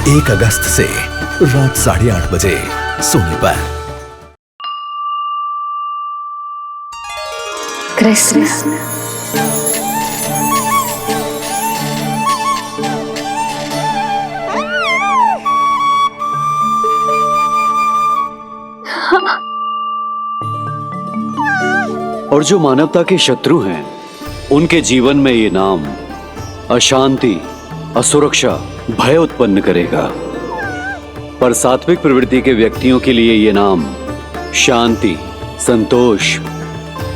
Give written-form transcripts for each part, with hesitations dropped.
1 अगस्त से रात 8:30 बजे सोनी पर। कृष्ण और जो मानवता के शत्रु हैं, उनके जीवन में ये नाम अशांति, असुरक्षा, भय उत्पन्न करेगा। पर सात्विक प्रवृत्ति के व्यक्तियों के लिए ये नाम शांति, संतोष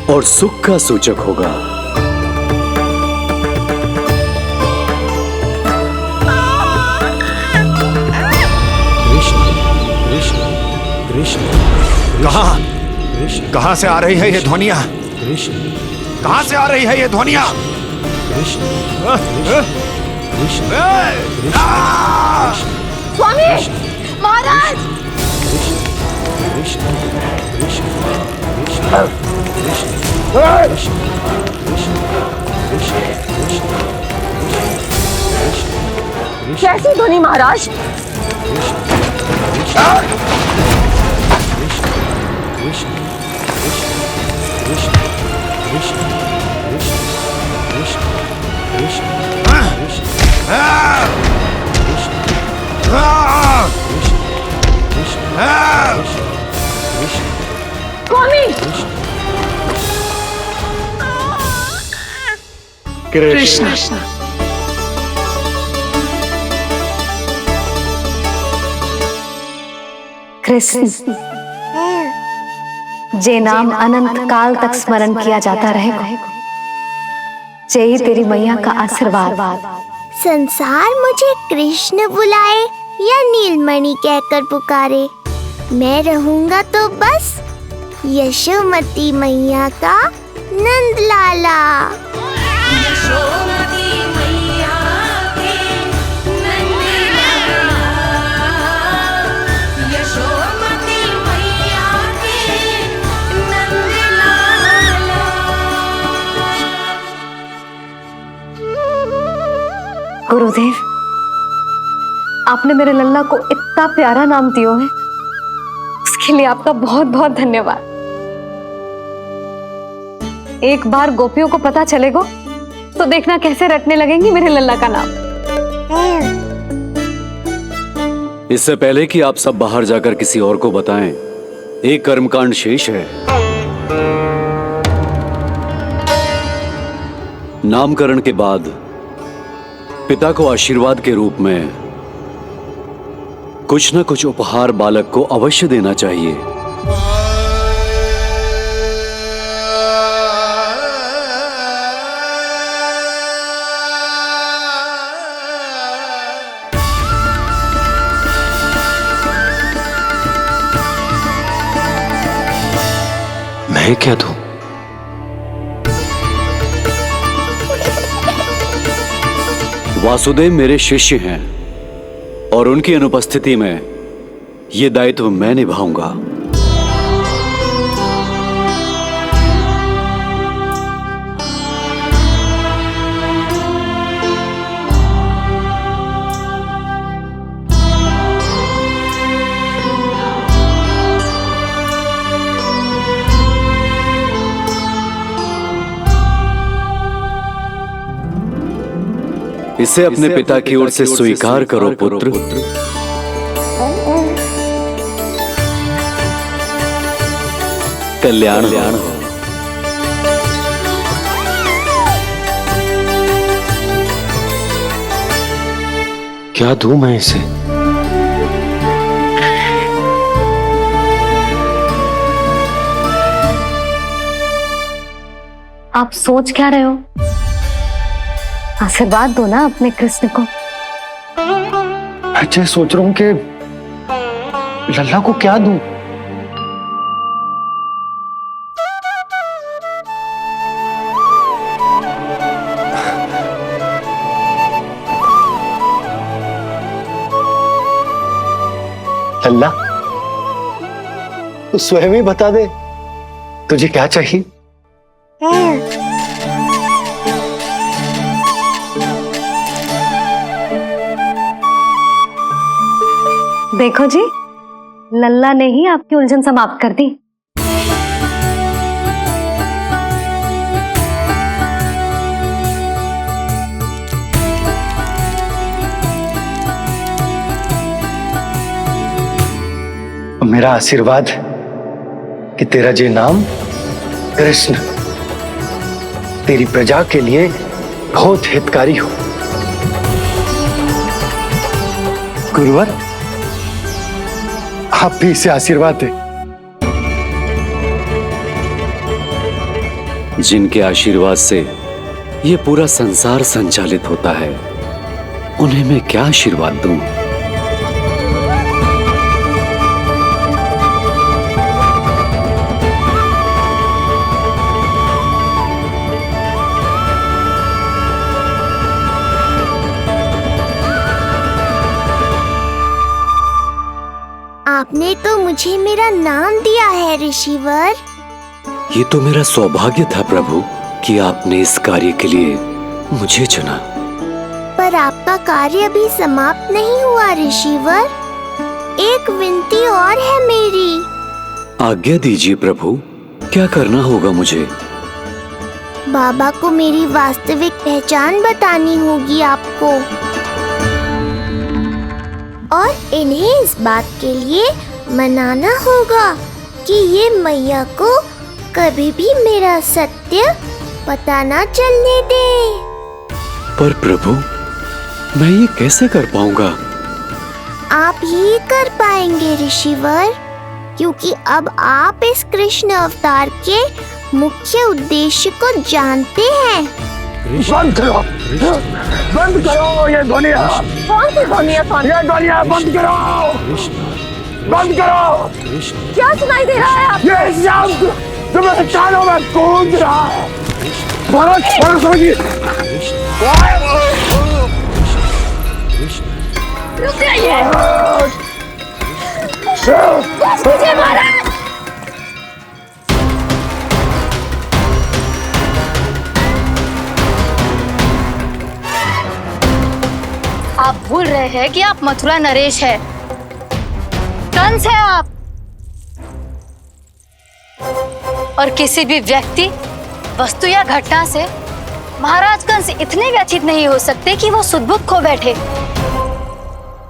और सुख का सूचक होगा। कहां से आ रही है ये ध्वनियां? कहां से आ रही है ये ध्वनियां? स्वामी महाराज, कैसी ध्वनि महाराज? स्वामी कृष्ण कृष्ण जे नाम अनंत काल तक स्मरण किया जाता रहेगा, जय तेरी मैया का आशीर्वाद। संसार मुझे कृष्ण बुलाए या नीलमणि कहकर पुकारे, मैं रहूंगा तो बस यशोमती मैया का नंद लाला। यशोमती मैया के नंद लाला, यशोमती मैया के नंद लाला। गुरुदेव, आपने मेरे लल्ला को इतना प्यारा नाम दिया है, उसके लिए आपका बहुत बहुत धन्यवाद। एक बार गोपियों को पता चलेगा तो देखना कैसे रटने लगेंगी मेरे लल्ला का नाम। इससे पहले कि आप सब बाहर जाकर किसी और को बताएं, एक कर्मकांड शेष है। नामकरण के बाद पिता को आशीर्वाद के रूप में कुछ न कुछ उपहार बालक को अवश्य देना चाहिए। मैं क्या दूं? वासुदेव मेरे शिष्य हैं और उनकी अनुपस्थिति में यह दायित्व मैं निभाऊंगा। इसे अपने पिता की ओर से स्वीकार करो पुत्र। कल्याण हो। क्या दूं मैं इसे? आप सोच क्या रहे हो? आशीर्वाद दो ना अपने कृष्ण को। अच्छा, सोच रहा हूं कि लल्ला को क्या दूं? लल्ला, तू स्वयं ही बता दे, तुझे क्या चाहिए? देखो जी, लल्ला ने ही आपकी उलझन समाप्त कर दी। मेरा आशीर्वाद कि तेरा ये नाम कृष्ण तेरी प्रजा के लिए बहुत हितकारी हो। गुरुवर, आप भी इसे आशीर्वाद दें। जिनके आशीर्वाद से ये पूरा संसार संचालित होता है, उन्हें मैं क्या आशीर्वाद दूं? आपने तो मुझे मेरा नाम दिया है ऋषिवर। ये तो मेरा सौभाग्य था प्रभु कि आपने इस कार्य के लिए मुझे चुना। पर आपका कार्य अभी समाप्त नहीं हुआ ऋषिवर। एक विनती और है मेरी। आज्ञा दीजिए प्रभु, क्या करना होगा मुझे? बाबा को मेरी वास्तविक पहचान बतानी होगी आपको, और इन्हें इस बात के लिए मनाना होगा कि ये मैया को कभी भी मेरा सत्य पता ना चलने दे। पर प्रभु, मैं ये कैसे कर पाऊंगा? आप ही कर पाएंगे ऋषिवर, क्योंकि अब आप इस कृष्ण अवतार के मुख्य उद्देश्य को जानते हैं। बंद करो, बंद करो ये ध्वनिया। कौन सी ध्वनिया? ये ध्वनिया बंद करो, बंद करो। क्या सुनाई दे रहा है आप? ये शब्द जो मेरे कानों में गूंज रहा है। भारत समझिए। रुक जाइए। मुझे मारा। आप भूल रहे हैं कि आप मथुरा नरेश है, कंस है आप। और किसी भी व्यक्ति, वस्तु या घटना से महाराज कंस इतने व्यथित नहीं हो सकते कि वो सुध-बुध खो बैठे।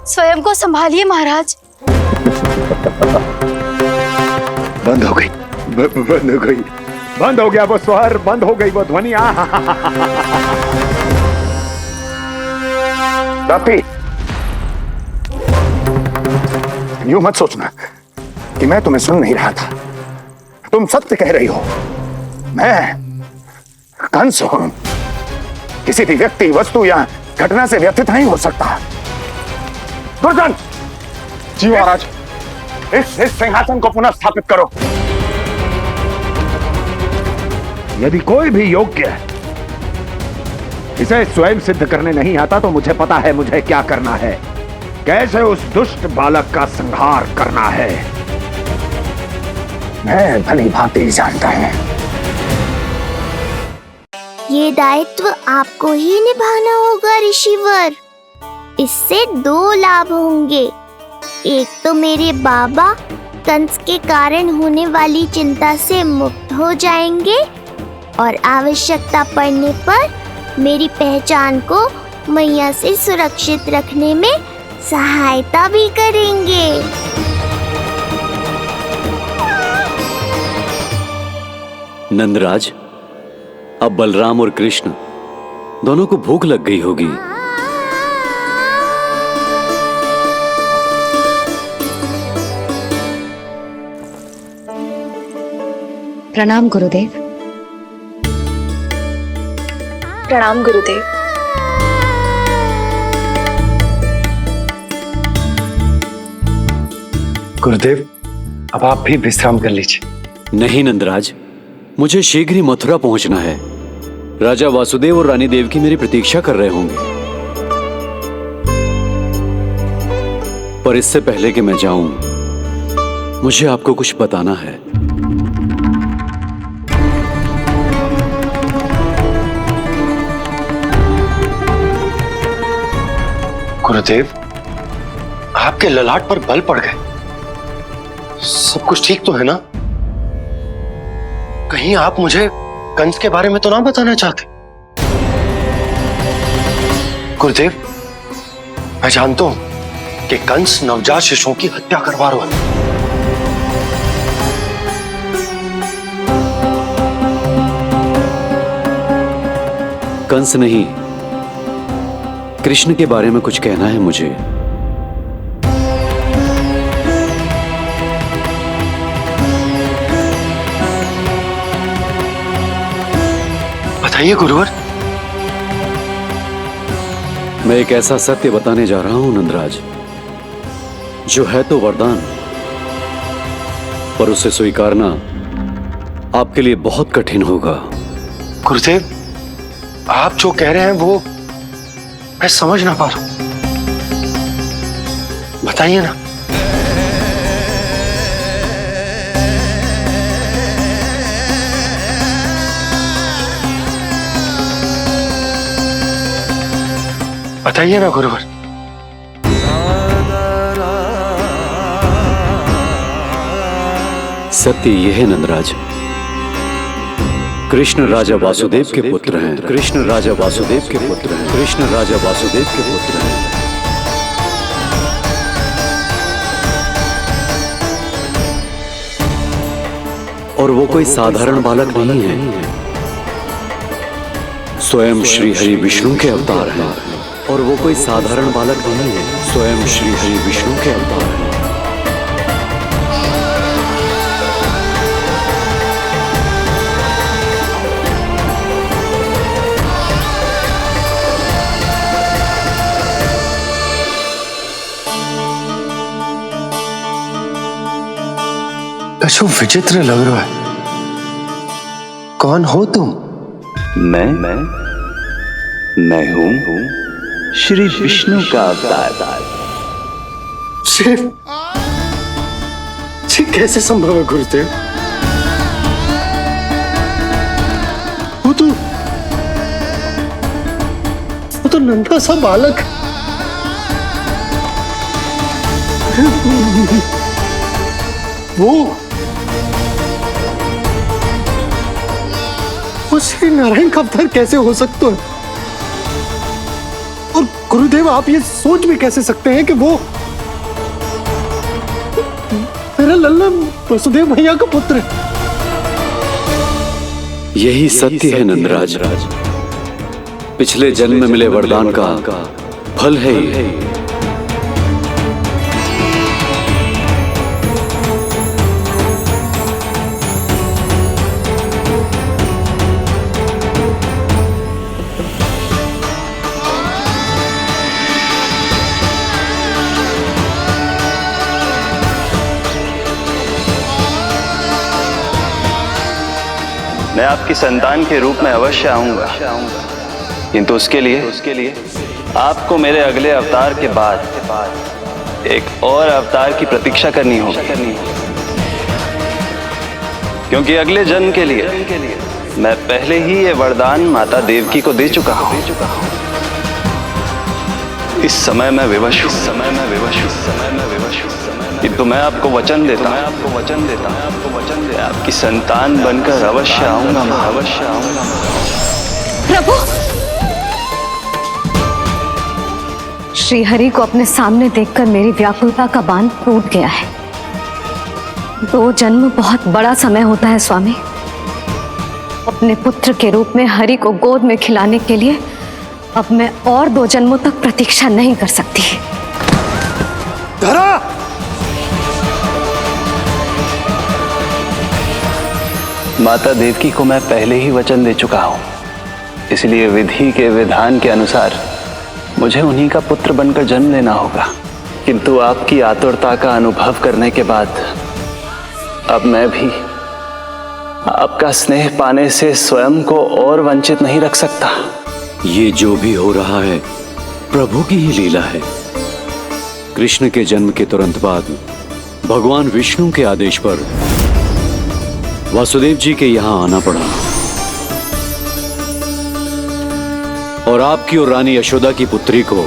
स्वयं को संभालिए महाराज। बंद हो गई, बंद हो गई, बंद हो गया वो स्वर, बंद हो गई वो ध्वनिया। यूं मत सोचना कि मैं तुम्हें सुन नहीं रहा था। तुम सत्य कह रही हो। मैं कंस हूं। किसी भी व्यक्ति, वस्तु या घटना से व्यथित नहीं हो सकता। दुर्जन जी महाराज, इस सिंहासन को पुनः स्थापित करो। यदि कोई भी योग्य इसे स्वयं सिद्ध करने नहीं आता तो मुझे पता है मुझे क्या करना है, कैसे उस दुष्ट बालक का संहार करना है। मैं भली भांति जानता हूं। ये दायित्व आपको ही निभाना होगा ऋषिवर। इससे दो लाभ होंगे। एक तो मेरे बाबा कंस के कारण होने वाली चिंता से मुक्त हो जाएंगे, और आवश्यकता पड़ने पर मेरी पहचान को मैया से सुरक्षित रखने में सहायता भी करेंगे। नंदराज, अब बलराम और कृष्ण दोनों को भूख लग गई होगी। प्रणाम गुरुदेव। प्रणाम गुरुदेव। गुरुदेव, अब आप भी विश्राम कर लीजिए। नहीं नंदराज, मुझे शीघ्र ही मथुरा पहुंचना है। राजा वासुदेव और रानी देवकी मेरी प्रतीक्षा कर रहे होंगे। पर इससे पहले कि मैं जाऊं, मुझे आपको कुछ बताना है। गुरुदेव, आपके ललाट पर बल पड़ गए। सब कुछ ठीक तो है ना? कहीं आप मुझे कंस के बारे में तो ना बताना चाहते? गुरुदेव, मैं जानता हूं कि कंस नवजात शिशुओं की हत्या करवा रहा है। कंस नहीं, कृष्ण के बारे में कुछ कहना है मुझे। बताइए गुरुवर। मैं एक ऐसा सत्य बताने जा रहा हूं नंदराज, जो है तो वरदान, पर उसे स्वीकारना आपके लिए बहुत कठिन होगा। गुरुदेव, आप जो कह रहे हैं वो मैं समझ ना पा रहा हूं। बताइए ना। बताइए ना गुरुवर। सत्य यह है नंदराज, कृष्ण राजा वासुदेव के पुत्र हैं। कृष्ण राजा वासुदेव के पुत्र हैं। कृष्ण राजा वासुदेव के पुत्र हैं। और वो कोई साधारण बालक नहीं है, स्वयं श्री हरि विष्णु के अवतार हैं। और वो कोई साधारण बालक नहीं है, स्वयं श्री हरि विष्णु के अवतार हैं। कछु विचित्र लग रहा है। कौन हो तुम? मैं हूं श्री विष्णु का अवतार। कैसे संभव है गुरुदेव? वो तो नन्हा सा बालक। वो श्री नारायण का अवतार कैसे हो सकता है? और गुरुदेव, आप ये सोच भी कैसे सकते हैं कि वो मेरा लल्ला वसुदेव भैया का पुत्र है? यही सत्य है नंदराज, पिछले जन्म में मिले वरदान का फल है ये। मैं आपकी संतान के रूप में अवश्य आऊंगा, किंतु उसके लिए आपको मेरे अगले अवतार के बाद एक और अवतार की प्रतीक्षा करनी होगी। क्योंकि अगले जन्म के लिए मैं पहले ही ये वरदान माता देवकी को दे चुका हूं। इस समय मैं विवश हूं। किंतु मैं आपको वचन देता हूं, आपकी संतान बनकर अवश्य आऊंगा। प्रभु, श्री हरि को अपने सामने देखकर मेरी व्याकुलता का बांध टूट गया है। 2 जन्म बहुत बड़ा समय होता है स्वामी। अपने पुत्र के रूप में हरि को गोद में खिलाने के लिए अब मैं और 2 जन्मों तक प्रतीक्षा नहीं कर सकती। धरा! माता देवकी को मैं पहले ही वचन दे चुका हूं, इसलिए विधि के विधान के अनुसार मुझे उन्हीं का पुत्र बनकर जन्म लेना होगा। किंतु आपकी आतुरता का अनुभव करने के बाद अब मैं भी आपका स्नेह पाने से स्वयं को और वंचित नहीं रख सकता। ये जो भी हो रहा है प्रभु की ही लीला है। कृष्ण के जन्म के तुरंत बाद भगवान विष्णु के आदेश पर वासुदेव जी के यहां आना पड़ा और आपकी और रानी यशोदा की पुत्री को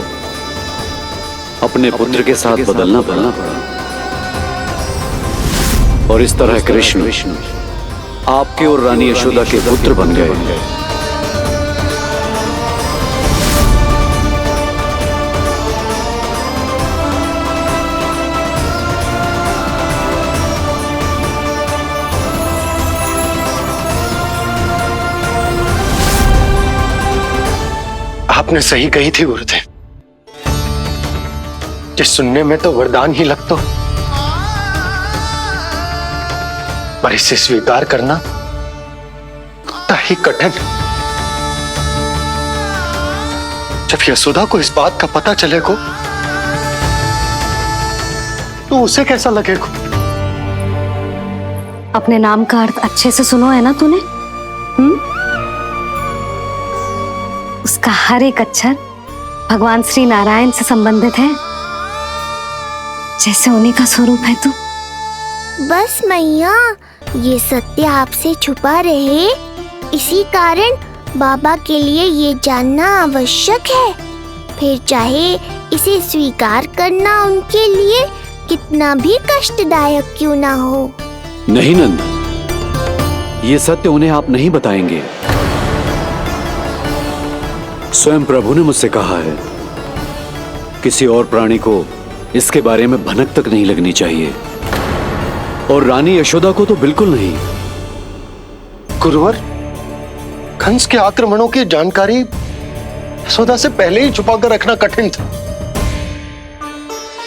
अपने पुत्र के साथ बदलना पड़ा और इस तरह कृष्ण आपके और रानी यशोदा के पुत्र बन गए। आपने सही कही थी गुरुदेव, जिस सुनने में तो वरदान ही लगता, पर इसे स्वीकार करना उतना ही कठिन। जब यशोदा को इस बात का पता चलेगा तो उसे कैसा लगेगा? अपने नाम का अर्थ अच्छे से सुनो है ना तूने? उसका हर एक अक्षर भगवान श्री नारायण से संबंधित है, जैसे उन्हीं का स्वरूप है तू। बस मैया, ये सत्य आपसे छुपा रहे, इसी कारण बाबा के लिए ये जानना आवश्यक है। फिर चाहे इसे स्वीकार करना उनके लिए कितना भी कष्टदायक क्यों ना हो। नहीं नंद, ये सत्य उन्हें आप नहीं बताएंगे। स्वयं प्रभु ने मुझसे कहा है, किसी और प्राणी को इसके बारे में भनक तक नहीं लगनी चाहिए, और रानी यशोदा को तो बिल्कुल नहीं। गुरुवर, कंस के आक्रमणों की जानकारी यशोदा से पहले ही छुपाकर रखना कठिन था।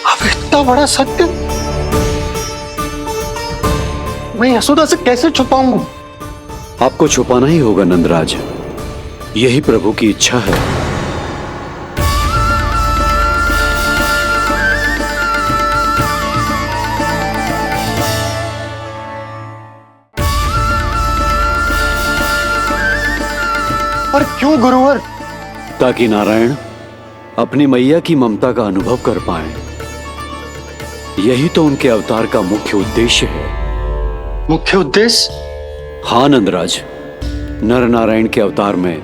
अब इतना बड़ा सत्य मैं यशोदा से कैसे छुपाऊंगा? आपको छुपाना ही होगा नंदराज, यही प्रभु की इच्छा है। पर क्यों गुरुवर? ताकि नारायण अपनी मैया की ममता का अनुभव कर पाएं। यही तो उनके अवतार का मुख्य उद्देश्य है। मुख्य उद्देश्य? हाँ नंदराज, नर नारायण के अवतार में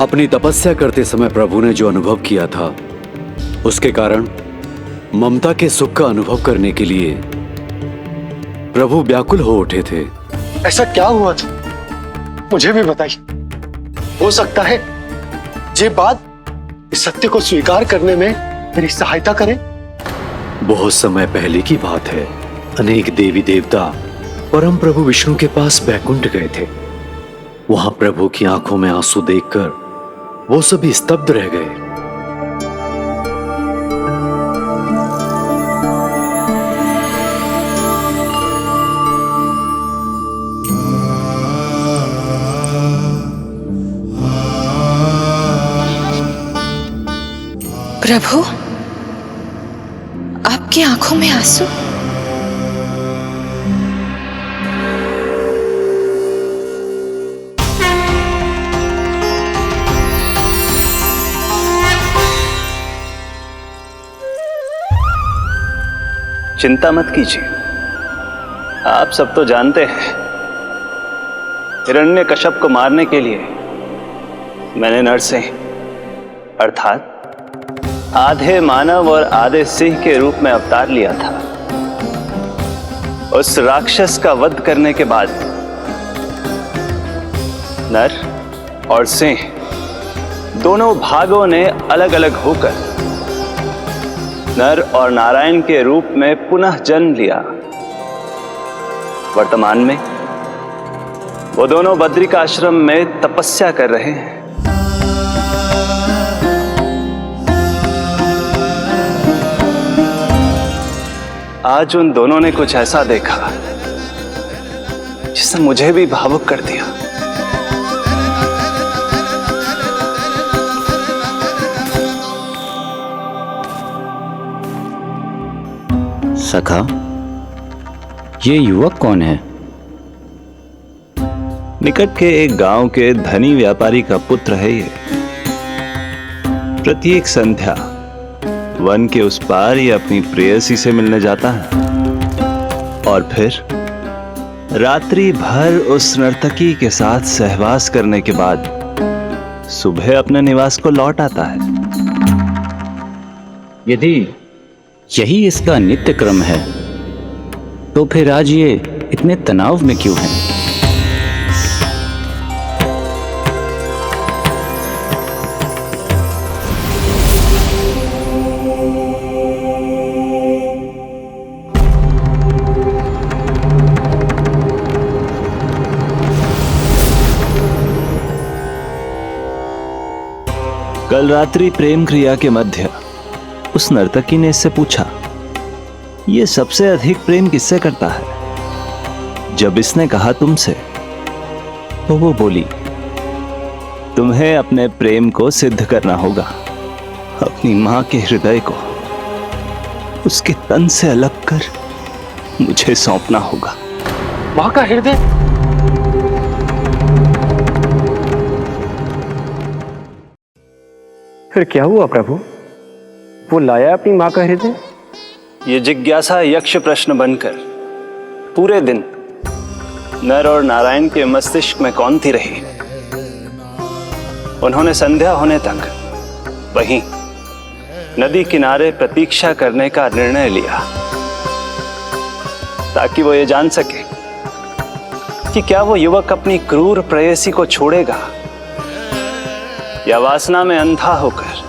अपनी तपस्या करते समय प्रभु ने जो अनुभव किया था, उसके कारण ममता के सुख का अनुभव करने के लिए प्रभु व्याकुल हो उठे थे। ऐसा क्या हुआ था, मुझे भी बताइए। हो सकता है ये बात इस सत्य को स्वीकार करने में मेरी सहायता करे। बहुत समय पहले की बात है। अनेक देवी देवता परम प्रभु विष्णु के पास बैकुंठ गए थे। वहां प्रभु की आंखों में आंसू देखकर वो सभी स्तब्ध रह गए। प्रभु, आपकी आंखों में आंसू? चिंता मत कीजिए, आप सब तो जानते हैं, हिरण्यकश्यप को मारने के लिए मैंने नरसिंह अर्थात आधे मानव और आधे सिंह के रूप में अवतार लिया था। उस राक्षस का वध करने के बाद नर और सिंह दोनों भागों ने अलग अलग होकर नर और नारायण के रूप में पुनः जन्म लिया। वर्तमान में वो दोनों बद्रिकाश्रम में तपस्या कर रहे हैं। आज उन दोनों ने कुछ ऐसा देखा जिसने मुझे भी भावुक कर दिया। सखा, ये युवक कौन है? निकट के एक गांव के धनी व्यापारी का पुत्र है ये। प्रत्येक संध्या वन के उस पार ये अपनी प्रेयसी से मिलने जाता है और फिर रात्रि भर उस नर्तकी के साथ सहवास करने के बाद सुबह अपने निवास को लौट आता है। यदि यही इसका नित्य क्रम है, तो फिर आज ये इतने तनाव में क्यों है? कल रात्रि प्रेम क्रिया के मध्य उस नर्तकी ने इससे पूछा, ये सबसे अधिक प्रेम किससे करता है? जब इसने कहा तुमसे, तो वो बोली, तुम्हें अपने प्रेम को सिद्ध करना होगा। अपनी मां के हृदय को उसके तन से अलग कर मुझे सौंपना होगा। मां का हृदय? फिर क्या हुआ प्रभु? वो लाया अपनी मां का हृदय? ये जिज्ञासा यक्ष प्रश्न बनकर पूरे दिन नर और नारायण के मस्तिष्क में कौंधती रही। उन्होंने संध्या होने तक वहीं नदी किनारे प्रतीक्षा करने का निर्णय लिया, ताकि वो ये जान सके कि क्या वो युवक अपनी क्रूर प्रेयसी को छोड़ेगा या वासना में अंधा होकर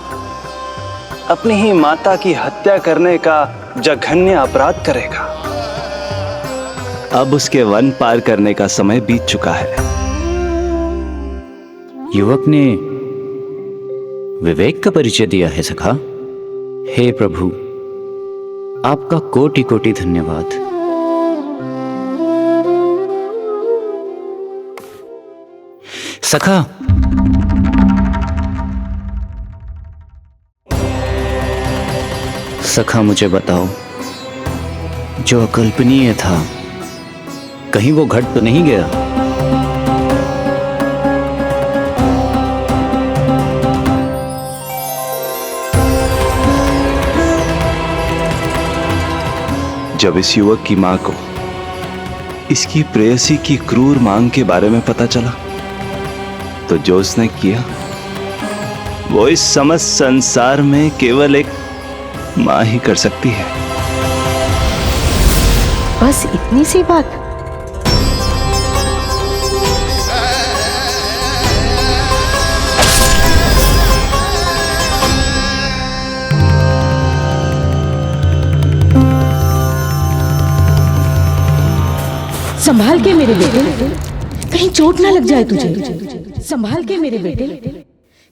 अपनी ही माता की हत्या करने का जघन्य अपराध करेगा। अब उसके वन पार करने का समय बीत चुका है। युवक ने विवेक का परिचय दिया है सखा। हे प्रभु, आपका कोटि कोटि धन्यवाद। सखा, सखा मुझे बताओ, जो अकल्पनीय था कहीं वो घट तो नहीं गया? जब इस युवक की मां को इसकी प्रेयसी की क्रूर मांग के बारे में पता चला, तो जो उसने किया वो इस समस्त संसार में केवल एक मां ही कर सकती है। बस इतनी सी बात? संभाल के मेरे बेटे, कहीं चोट ना लग जाए तुझे। संभाल के मेरे बेटे,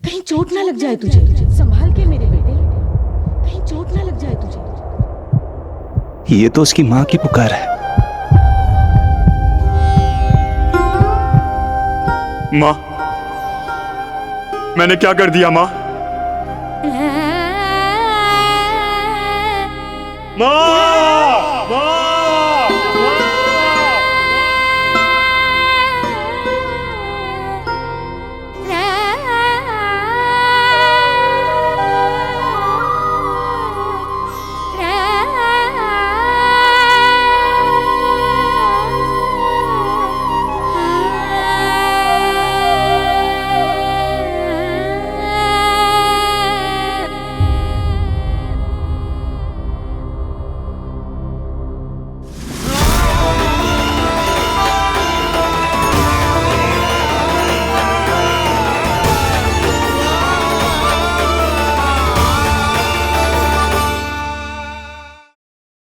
कहीं चोट ना लग जाए तुझे। संभाल के मेरे बेटे, कहीं चोट ना लग जाए तुझे। ये तो उसकी मां की पुकार है। मां, मैंने क्या कर दिया मां? मां!